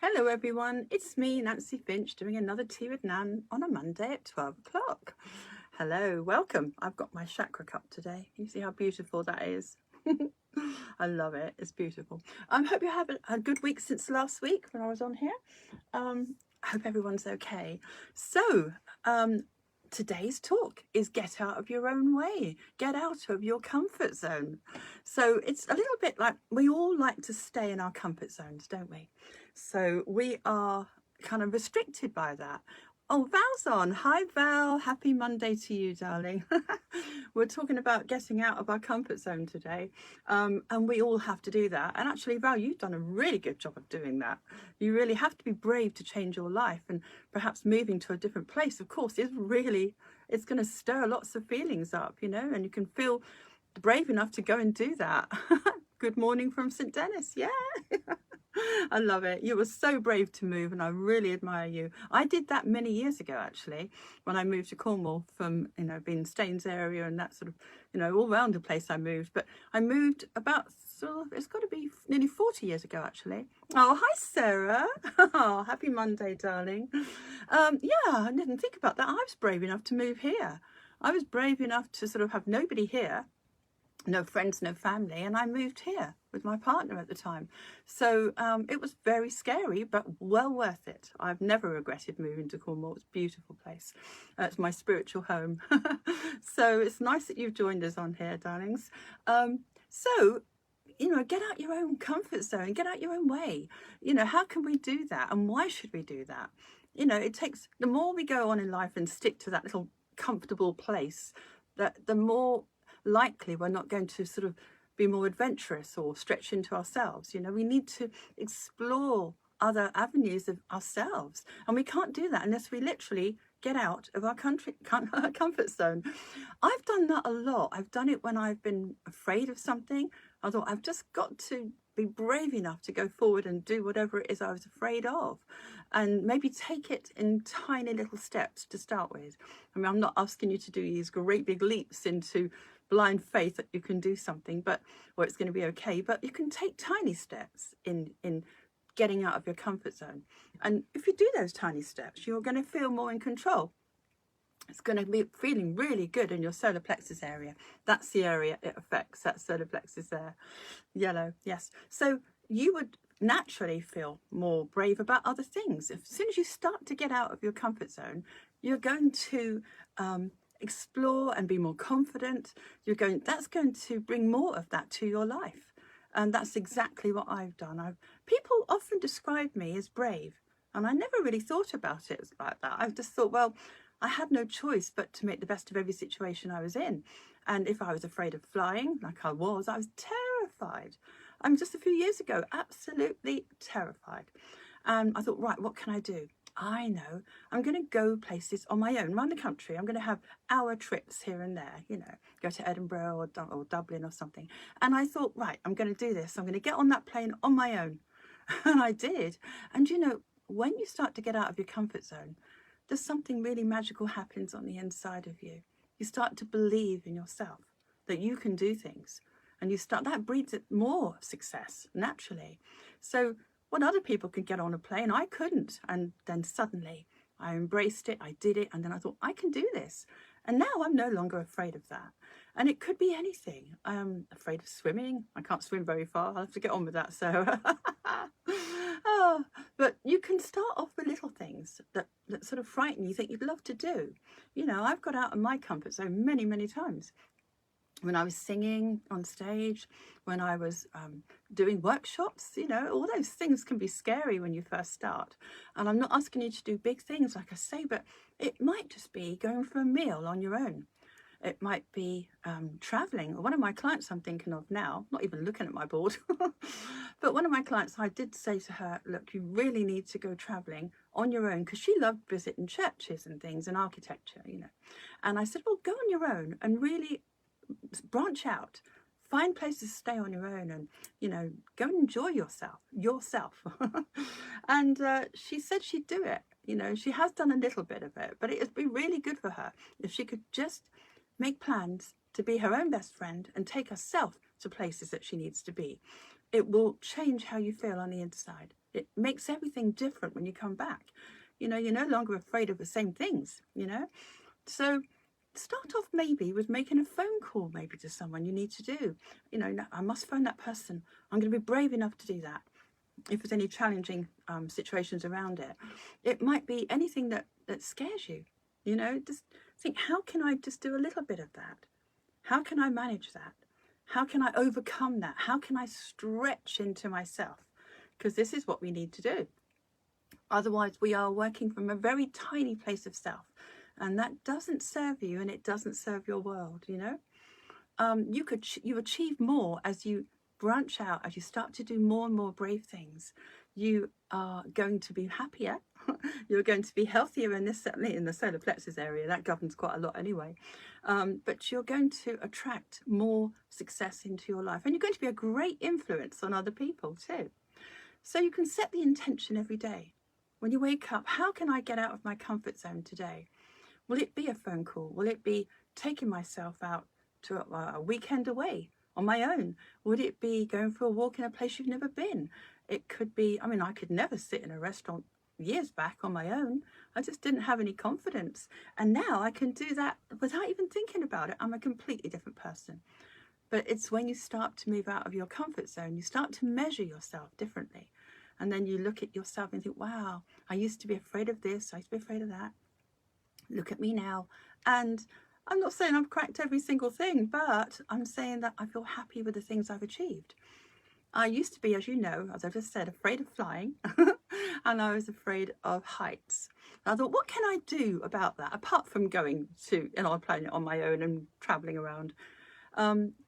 Hello everyone, it's me, Nancy Finch, doing another Tea with Nan on a Monday at 12 o'clock. Hello, welcome. I've got my chakra cup today. You see how beautiful that is? I love it, it's beautiful. I hope you have a good week since last week when I was on here. I hope everyone's okay. So, today's talk is get out of your own way, get out of your comfort zone. So it's a little bit like we all like to stay in our comfort zones, don't we? So we are kind of restricted by that. Oh, Val's on. Hi, Val. Happy Monday to you, darling. We're talking about getting out of our comfort zone today. And we all have to do that. And actually, Val, you've done a really good job of doing that. You really have to be brave to change your life. And perhaps moving to a different place, of course, is really, it's going to stir lots of feelings up, you know, and you can feel brave enough to go and do that. Good morning from St. Denis. Yeah. I love it. You were so brave to move and I really admire you. I did that many years ago, actually, when I moved to Cornwall from, being Staines area and that sort of, all round the place I moved. But I moved about, it's got to be nearly 40 years ago, actually. Oh, hi, Sarah. Oh, happy Monday, darling. Yeah, I didn't think about that. I was brave enough to move here. I was brave enough to sort of have nobody here, no friends, no family, and I moved here with my partner at the time. So it was very scary, but well worth it. I've never regretted moving to Cornwall. It's a beautiful place. It's my spiritual home. So it's nice that you've joined us on here, darlings. So, get out your own comfort zone, get out your own way. How can we do that? And why should we do that? It takes, the more we go on in life and stick to that little comfortable place, that the more likely we're not going to sort of be more adventurous or stretch into ourselves. We need to explore other avenues of ourselves, and we can't do that unless we literally get out of our comfort zone. I've done that a lot. I've done it when I've been afraid of something. I thought I've just got to be brave enough to go forward and do whatever it is I was afraid of, and maybe take it in tiny little steps to start with. I mean, I'm not asking you to do these great big leaps into blind faith that you can do something, or it's going to be okay, but you can take tiny steps in getting out of your comfort zone. And if you do those tiny steps, you're going to feel more in control. It's going to be feeling really good in your solar plexus area. That's the area it affects, that solar plexus there. Yellow, yes. So you would naturally feel more brave about other things. As soon as you start to get out of your comfort zone, you're going to explore and be more confident. That's going to bring more of that to your life. And that's exactly what I've done. People often describe me as brave, and I never really thought about it like that. I just thought, well, I had no choice but to make the best of every situation I was in. And if I was afraid of flying, like I was terrified. Just a few years ago, absolutely terrified. And I thought, right, what can I do? I know, I'm going to go places on my own, around the country. I'm going to have hour trips here and there, go to Edinburgh or Dublin or something. And I thought, right, I'm going to do this. I'm going to get on that plane on my own. And I did. And when you start to get out of your comfort zone, there's something really magical happens on the inside of you. You start to believe in yourself, that you can do things. And that breeds more success naturally. So when other people could get on a plane, I couldn't. And then suddenly I embraced it, I did it, and then I thought, I can do this. And now I'm no longer afraid of that. And it could be anything. I'm afraid of swimming. I can't swim very far. I'll have to get on with that. So, but you can start off with little things that sort of frighten you, think you'd love to do. I've got out of my comfort zone many, many times. When I was singing on stage, when I was doing workshops, all those things can be scary when you first start. And I'm not asking you to do big things, like I say, but it might just be going for a meal on your own. It might be traveling. One of my clients I'm thinking of now, not even looking at my board, but one of my clients, I did say to her, look, you really need to go traveling on your own, because she loved visiting churches and things and architecture, And I said, well, go on your own and really branch out, find places to stay on your own, and go and enjoy yourself. And she said she'd do it. She has done a little bit of it, but it would be really good for her if she could just make plans to be her own best friend and take herself to places that she needs to be. It will change how you feel on the inside. It makes everything different when you come back. You know, you're no longer afraid of the same things, you know. So start off maybe with making a phone call maybe to someone you need to do. You know, I must phone that person. I'm going to be brave enough to do that. If there's any challenging situations around it, it might be anything that scares you. You know, just think, how can I just do a little bit of that? How can I manage that? How can I overcome that? How can I stretch into myself? Because this is what we need to do. Otherwise, we are working from a very tiny place of self, and that doesn't serve you, and it doesn't serve your world. You know, you achieve more as you branch out, as you start to do more and more brave things. You are going to be happier. You're going to be healthier in this, certainly in the solar plexus area. That governs quite a lot anyway. But you're going to attract more success into your life, and you're going to be a great influence on other people too. So you can set the intention every day. When you wake up, how can I get out of my comfort zone today? Will it be a phone call? Will it be taking myself out to a weekend away on my own? Would it be going for a walk in a place you've never been? It could be, I mean, I could never sit in a restaurant years back on my own. I just didn't have any confidence. And now I can do that without even thinking about it. I'm a completely different person. But it's when you start to move out of your comfort zone, you start to measure yourself differently. And then you look at yourself and think, wow, I used to be afraid of this. I used to be afraid of that. Look at me now. And I'm not saying I've cracked every single thing, but I'm saying that I feel happy with the things I've achieved. I used to be, as you know, as I just said, afraid of flying and I was afraid of heights. And I thought, what can I do about that apart from going to another planet on my own and traveling around?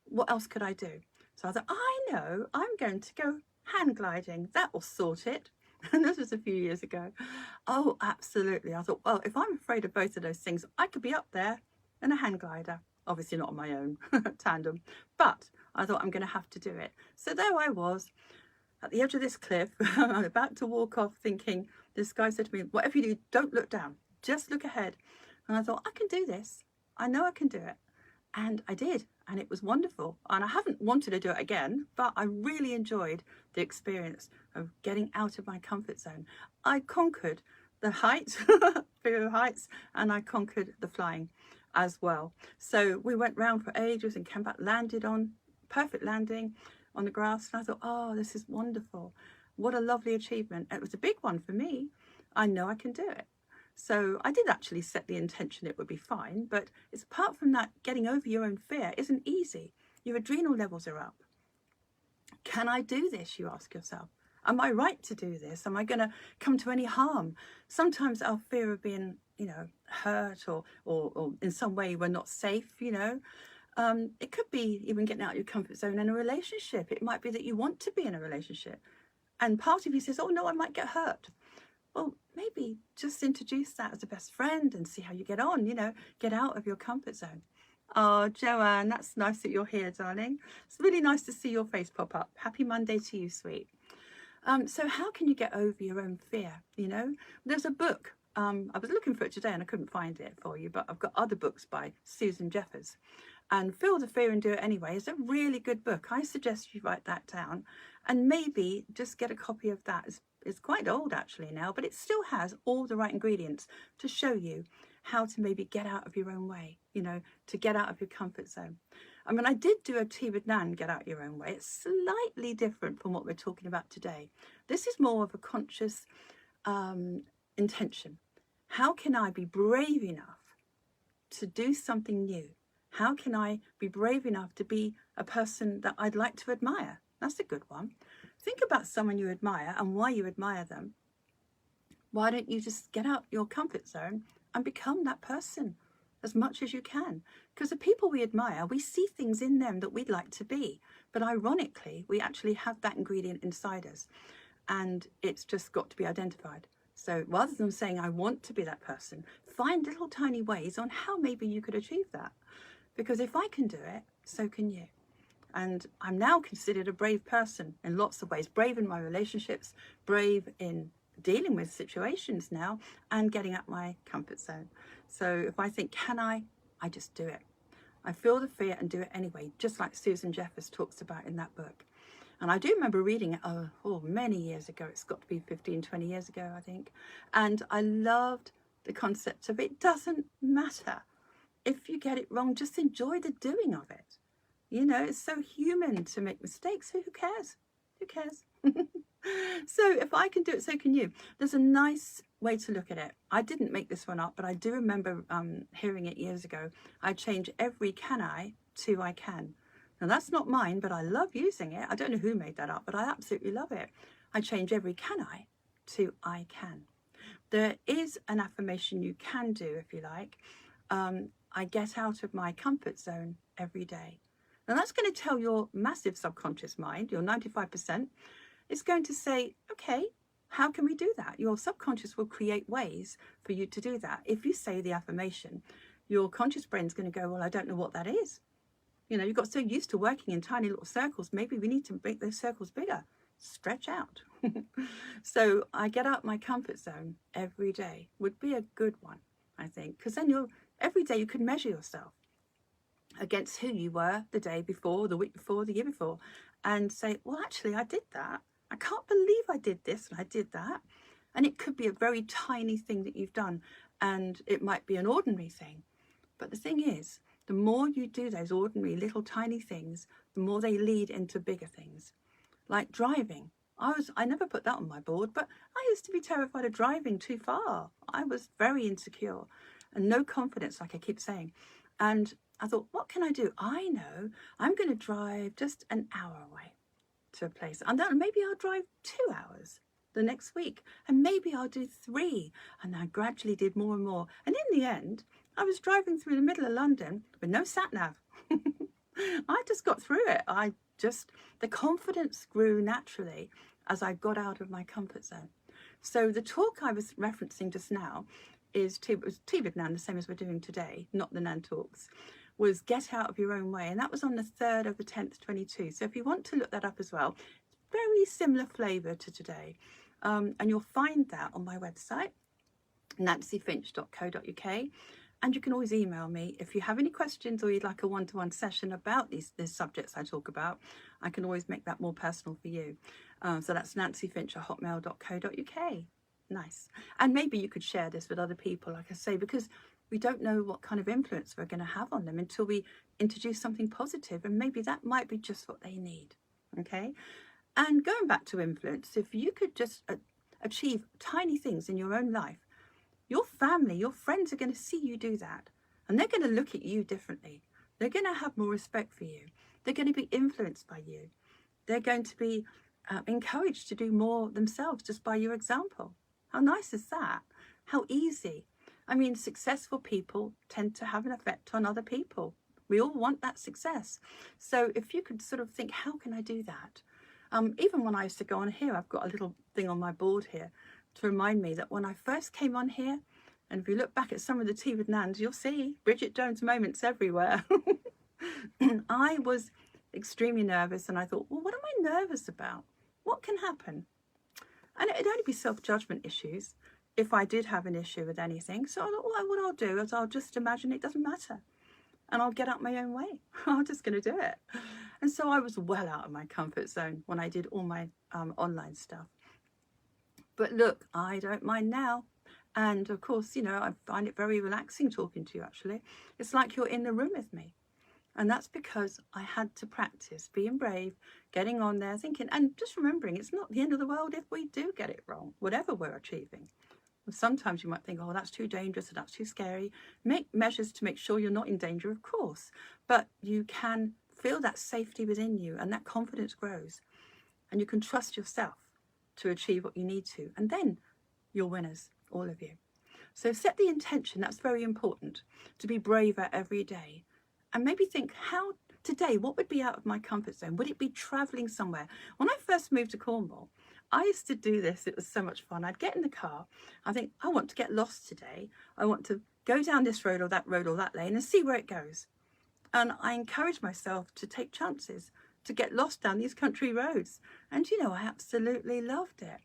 What else could I do? So I thought, I know, I'm going to go hand gliding. That will sort it. And this was a few years ago. Oh, absolutely. I thought, well, if I'm afraid of both of those things, I could be up there in a hang glider. Obviously not on my own, tandem. But I thought, I'm going to have to do it. So there I was at the edge of this cliff. I'm about to walk off thinking, this guy said to me, whatever you do, don't look down. Just look ahead. And I thought, I can do this. I know I can do it. And I did, and it was wonderful. And I haven't wanted to do it again, but I really enjoyed the experience of getting out of my comfort zone. I conquered the height, fear of heights, and I conquered the flying as well. So we went round for ages and came back, landed on, perfect landing on the grass. And I thought, oh, this is wonderful. What a lovely achievement. It was a big one for me. I know I can do it. So I did actually set the intention it would be fine, but it's apart from that, getting over your own fear isn't easy. Your adrenal levels are up. Can I do this, you ask yourself? Am I right to do this? Am I going to come to any harm? Sometimes our fear of being, you know, hurt or in some way we're not safe, you know. It could be even getting out of your comfort zone in a relationship. It might be that you want to be in a relationship. And part of you says, oh no, I might get hurt. Well, maybe just introduce that as a best friend and see how you get on, you know, get out of your comfort zone. Oh, Joanne, that's nice that you're here, darling. It's really nice to see your face pop up. Happy Monday to you, sweet. So how can you get over your own fear, you know? There's a book. I was looking for it today and I couldn't find it for you, but I've got other books by Susan Jeffers. And Feel the Fear and Do It Anyway is a really good book. I suggest you write that down and maybe just get a copy of that. It's quite old actually now, but it still has all the right ingredients to show you how to maybe get out of your own way, you know, to get out of your comfort zone. I mean, I did do a tea with Nan, get out your own way. It's slightly different from what we're talking about today. This is more of a conscious intention. How can I be brave enough to do something new? How can I be brave enough to be a person that I'd like to admire? That's a good one. Think about someone you admire and why you admire them. Why don't you just get out your comfort zone and become that person as much as you can? Because the people we admire, we see things in them that we'd like to be. But ironically, we actually have that ingredient inside us and it's just got to be identified. So rather than saying, I want to be that person, find little tiny ways on how maybe you could achieve that. Because if I can do it, so can you. And I'm now considered a brave person in lots of ways. Brave in my relationships, brave in dealing with situations now and getting out my comfort zone. So if I think, can I just do it. I feel the fear and do it anyway, just like Susan Jeffers talks about in that book. And I do remember reading it, many years ago. It's got to be 15, 20 years ago, I think. And I loved the concept of it doesn't matter. If you get it wrong, just enjoy the doing of it. You know, it's so human to make mistakes. So who cares? Who cares? So if I can do it, so can you. There's a nice way to look at it. I didn't make this one up, but I do remember hearing it years ago. I change every can I to I can. Now that's not mine, but I love using it. I don't know who made that up, but I absolutely love it. I change every can I to I can. There is an affirmation you can do if you like. I get out of my comfort zone every day. Now that's going to tell your massive subconscious mind, your 95%, it's going to say, okay, how can we do that? Your subconscious will create ways for you to do that. If you say the affirmation, your conscious brain's going to go, well, I don't know what that is. You know, you got so used to working in tiny little circles. Maybe we need to make those circles bigger. Stretch out. So I get out my comfort zone every day would be a good one, I think, because then every day you can measure yourself against who you were the day before, the week before, the year before, and say, well, actually, I did that. I can't believe I did this and I did that. And it could be a very tiny thing that you've done, and it might be an ordinary thing. But the thing is, the more you do those ordinary little tiny things, the more they lead into bigger things. Like driving. I never put that on my board, but I used to be terrified of driving too far. I was very insecure and no confidence, like I keep saying. And I thought, what can I do? I know I'm going to drive just an hour away to a place. And then maybe I'll drive 2 hours the next week. And maybe I'll do 3. And I gradually did more and more. And in the end, I was driving through the middle of London with no sat-nav. I just got through it. The confidence grew naturally as I got out of my comfort zone. So the talk I was referencing just now is Tea with Nan, the same as we're doing today, not the Nan Talks, was Get Out of Your Own Way. And that was on the 3rd of the 10th, 22. So if you want to look that up as well, it's very similar flavour to today. And you'll find that on my website, nancyfinch.co.uk. And you can always email me if you have any questions or you'd like a one-to-one session about these subjects I talk about. I can always make that more personal for you. So that's nancyfinch@hotmail.co.uk. Nice. And maybe you could share this with other people, like I say, because we don't know what kind of influence we're going to have on them until we introduce something positive, and maybe that might be just what they need. Okay. And going back to influence, if you could just achieve tiny things in your own life, your family, your friends are going to see you do that, and they're going to look at you differently. They're going to have more respect for you. They're going to be influenced by you. They're going to be encouraged to do more themselves just by your example. How nice is that? How easy. I mean, successful people tend to have an effect on other people. We all want that success. So if you could sort of think, how can I do that? Even when I used to go on here, I've got a little thing on my board here to remind me that when I first came on here, and if you look back at some of the Tea with Nans, you'll see Bridget Jones moments everywhere. I was extremely nervous, and I thought, well, what am I nervous about? What can happen? And it'd only be self-judgment issues if I did have an issue with anything. So I thought, well, what I'll do is I'll just imagine it doesn't matter, and I'll get out my own way. I'm just going to do it. And so I was well out of my comfort zone when I did all my online stuff. But look, I don't mind now. And of course, you know, I find it very relaxing talking to you, actually. It's like you're in the room with me. And that's because I had to practice being brave, getting on there, thinking, and just remembering it's not the end of the world if we do get it wrong, whatever we're achieving. Sometimes you might think, oh, that's too dangerous or that's too scary. Make measures to make sure you're not in danger, of course. But you can feel that safety within you, and that confidence grows. And you can trust yourself to achieve what you need to. And then you're winners, all of you. So set the intention, that's very important, to be braver every day. And maybe think, how today, what would be out of my comfort zone? Would it be traveling somewhere? When I first moved to Cornwall, I used to do this. It was so much fun. I'd get in the car. I think, I want to get lost today. I want to go down this road or that lane and see where it goes. And I encourage myself to take chances, to get lost down these country roads. And, you know, I absolutely loved it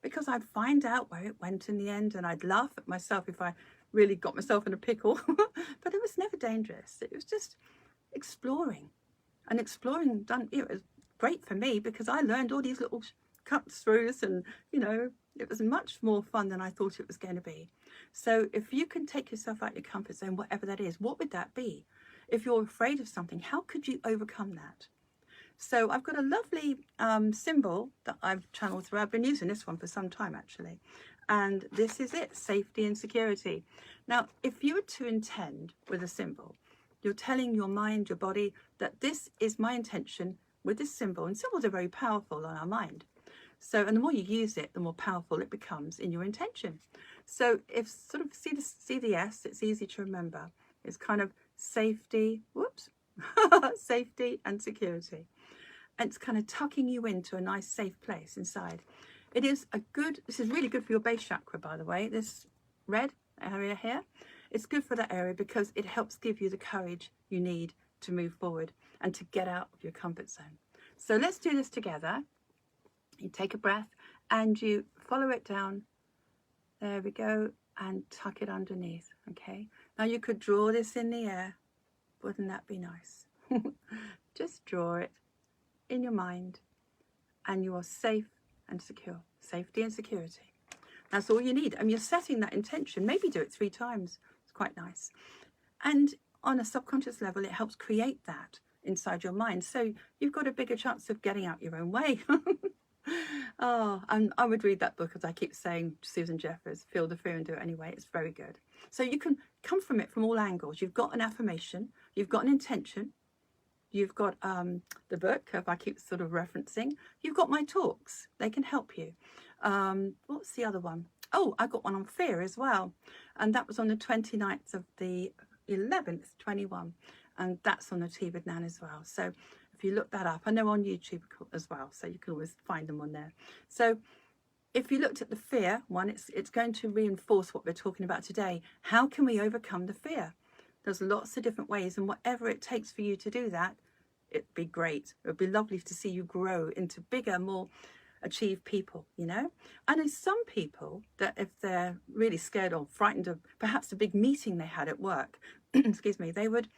because I'd find out where it went in the end, and I'd laugh at myself if I really got myself in a pickle. But it was never dangerous. It was just exploring, and exploring done, you know, great for me because I learned all these little cuts throughs, and it was much more fun than I thought it was going to be. So if you can take yourself out your comfort zone, whatever that is, what would that be? If you're afraid of something, how could you overcome that? So I've got a lovely symbol that I've channeled through. I've been using this one for some time actually. And this is it, safety and security. Now, if you were to intend with a symbol, you're telling your mind, your body, that this is my intention with this symbol. And symbols are very powerful on our mind. So, and the more you use it, the more powerful it becomes in your intention. So if sort of see the S, it's easy to remember. It's kind of safety, safety and security. And it's kind of tucking you into a nice safe place inside. This is really good for your base chakra, by the way, this red area here. It's good for that area because it helps give you the courage you need to move forward and to get out of your comfort zone. So let's do this together. You take a breath and you follow it down. There we go. And tuck it underneath. Okay. Now you could draw this in the air. Wouldn't that be nice? Just draw it in your mind and you are safe and secure. Safety and security. That's all you need. And you're setting that intention. Maybe do it 3 times. It's quite nice. And on a subconscious level, it helps create that inside your mind. So you've got a bigger chance of getting out your own way. Oh, and I would read that book, as I keep saying, Susan Jeffers, Feel the Fear and Do It Anyway. It's very good. So you can come from it from all angles. You've got an affirmation, you've got an intention, you've got the book, if I keep sort of referencing, you've got my talks. They can help you. What's the other one? Oh, I got one on fear as well. And that was on the 29th of the 11th, 21. And that's on the Tea with Nan as well. So if you look that up, I know on YouTube as well, so you can always find them on there. So if you looked at the fear one, it's going to reinforce what we're talking about today. How can we overcome the fear? There's lots of different ways, and whatever it takes for you to do that, it'd be great. It'd be lovely to see you grow into bigger, more achieved people, I know some people that if they're really scared or frightened of perhaps a big meeting they had at work, excuse me, they would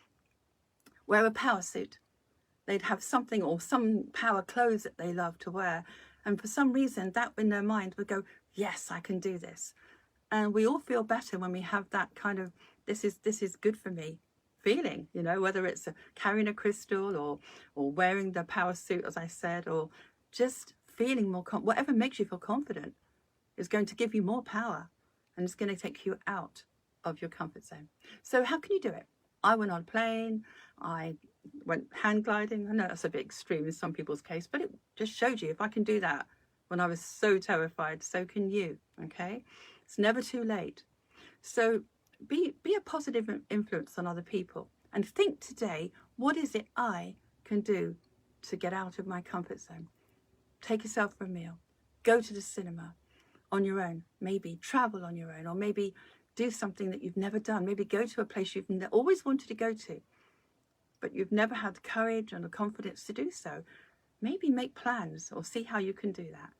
wear a power suit. They'd have something or some power clothes that they love to wear. And for some reason, that in their mind would go, yes, I can do this. And we all feel better when we have that kind of, this is good for me feeling, whether it's carrying a crystal or wearing the power suit, as I said, or just feeling more, whatever makes you feel confident is going to give you more power and it's going to take you out of your comfort zone. So how can you do it? I went on a plane, I went hand gliding. I know that's a bit extreme in some people's case, but it just showed you if I can do that when I was so terrified, so can you, okay? It's never too late. So be a positive influence on other people and think today, what is it I can do to get out of my comfort zone? Take yourself for a meal, go to the cinema on your own, maybe travel on your own, or maybe do something that you've never done. Maybe go to a place you've always wanted to go to, but you've never had the courage and the confidence to do so. Maybe make plans or see how you can do that.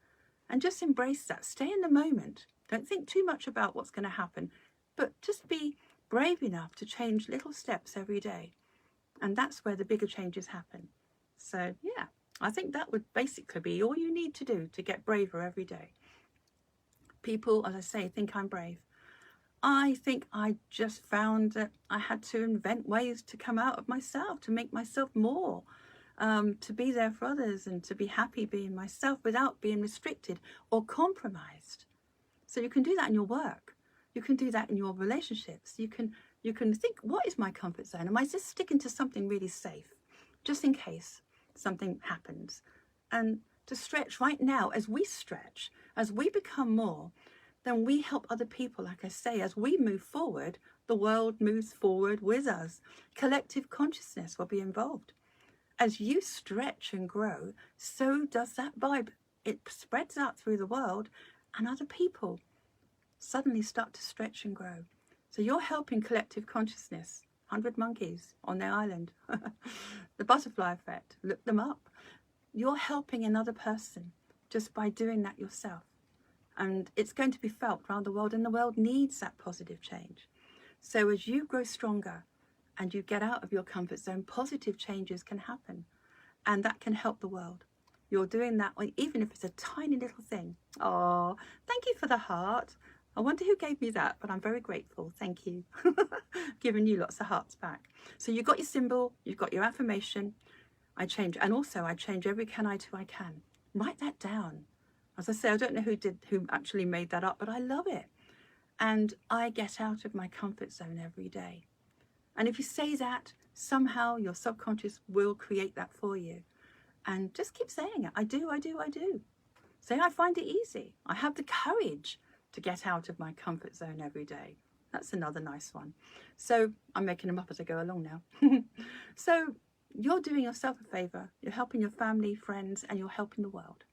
And just embrace that. Stay in the moment. Don't think too much about what's going to happen, but just be brave enough to change little steps every day. And that's where the bigger changes happen. So, yeah, I think that would basically be all you need to do to get braver every day. People, as I say, think I'm brave. I think I just found that I had to invent ways to come out of myself, to make myself more, to be there for others and to be happy being myself without being restricted or compromised. So you can do that in your work. You can do that in your relationships. You can think, what is my comfort zone? Am I just sticking to something really safe, just in case something happens? And to stretch right now, as we stretch, as we become more, then we help other people. Like I say, as we move forward, the world moves forward with us. Collective consciousness will be involved. As you stretch and grow, so does that vibe. It spreads out through the world and other people suddenly start to stretch and grow. So you're helping collective consciousness. 100 monkeys on their island. The butterfly effect, look them up. You're helping another person just by doing that yourself. And it's going to be felt around the world, and the world needs that positive change. So as you grow stronger and you get out of your comfort zone, positive changes can happen, and that can help the world. you're doing that, even if it's a tiny little thing. Oh, thank you for the heart. I wonder who gave me that, but I'm very grateful. Thank you. Giving you lots of hearts back. So you've got your symbol, you've got your affirmation. I change, and also I change every can I to I can. Write that down. As I say, I don't know who actually made that up, but I love it. And I get out of my comfort zone every day. And if you say that, somehow your subconscious will create that for you. And just keep saying it. I do, I do, I do. Say, I find it easy. I have the courage to get out of my comfort zone every day. That's another nice one. So I'm making them up as I go along now. So you're doing yourself a favor. You're helping your family, friends, and you're helping the world.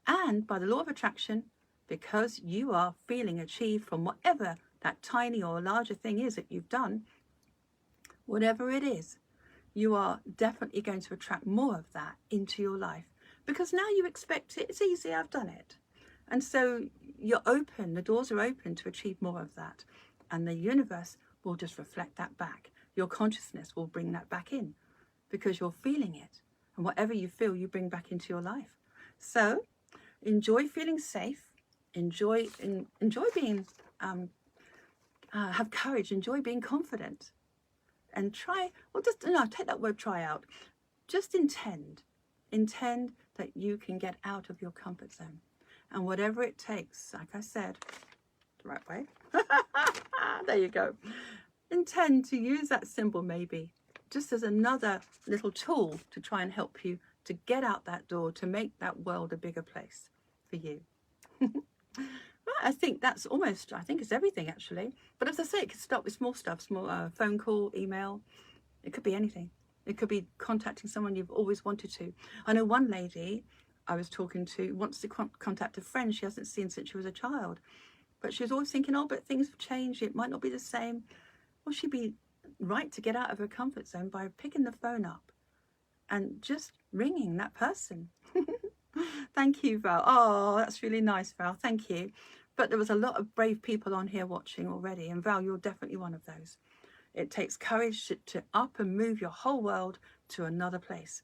And by the law of attraction, because you are feeling achieved from whatever that tiny or larger thing is that you've done, whatever it is, you are definitely going to attract more of that into your life, because now you expect it. It's easy, I've done it. And so you're open, the doors are open to achieve more of that. And the universe will just reflect that back. Your consciousness will bring that back in because you're feeling it. And whatever you feel, you bring back into your life. So enjoy feeling safe. Enjoy being, have courage. Enjoy being confident. And try, well, take that word try out. Just intend that you can get out of your comfort zone. And whatever it takes, like I said, the right way. There you go. Intend to use that symbol maybe just as another little tool to try and help you to get out that door, to make that world a bigger place for you. Well, I think that's almost, I think it's everything actually. But as I say, it could start with small stuff, small phone call, email. It could be anything. It could be contacting someone you've always wanted to. I know one lady I was talking to wants to contact a friend she hasn't seen since she was a child. But she was always thinking, oh, but things have changed. It might not be the same. Well, she'd be right to get out of her comfort zone by picking the phone up and just ringing that person. Thank you, Val. Oh, that's really nice, Val. Thank you. But there was a lot of brave people on here watching already. And Val, you're definitely one of those. It takes courage to up and move your whole world to another place.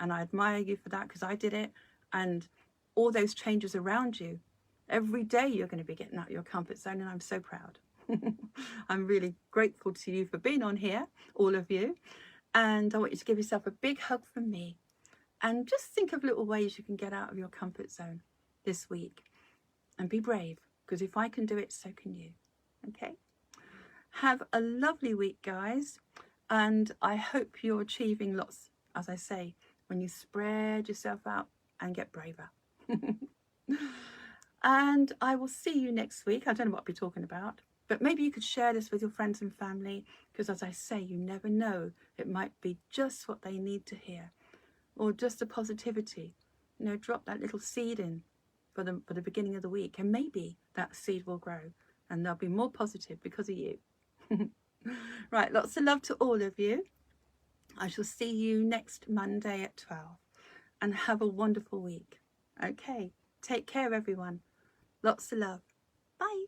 And I admire you for that because I did it. And all those changes around you, every day you're going to be getting out of your comfort zone. And I'm so proud. I'm really grateful to you for being on here, all of you. And I want you to give yourself a big hug from me. And just think of little ways you can get out of your comfort zone this week. And be brave, because if I can do it, so can you. Okay? Have a lovely week, guys. And I hope you're achieving lots, as I say, when you spread yourself out and get braver. And I will see you next week. I don't know what I'll be talking about, but maybe you could share this with your friends and family, because as I say, you never know. It might be just what they need to hear, or just a positivity. You know, drop that little seed in for the beginning of the week, and maybe that seed will grow and they'll be more positive because of you. Right, lots of love to all of you. I shall see you next Monday at 12, and have a wonderful week. Okay, take care everyone. Lots of love. Bye.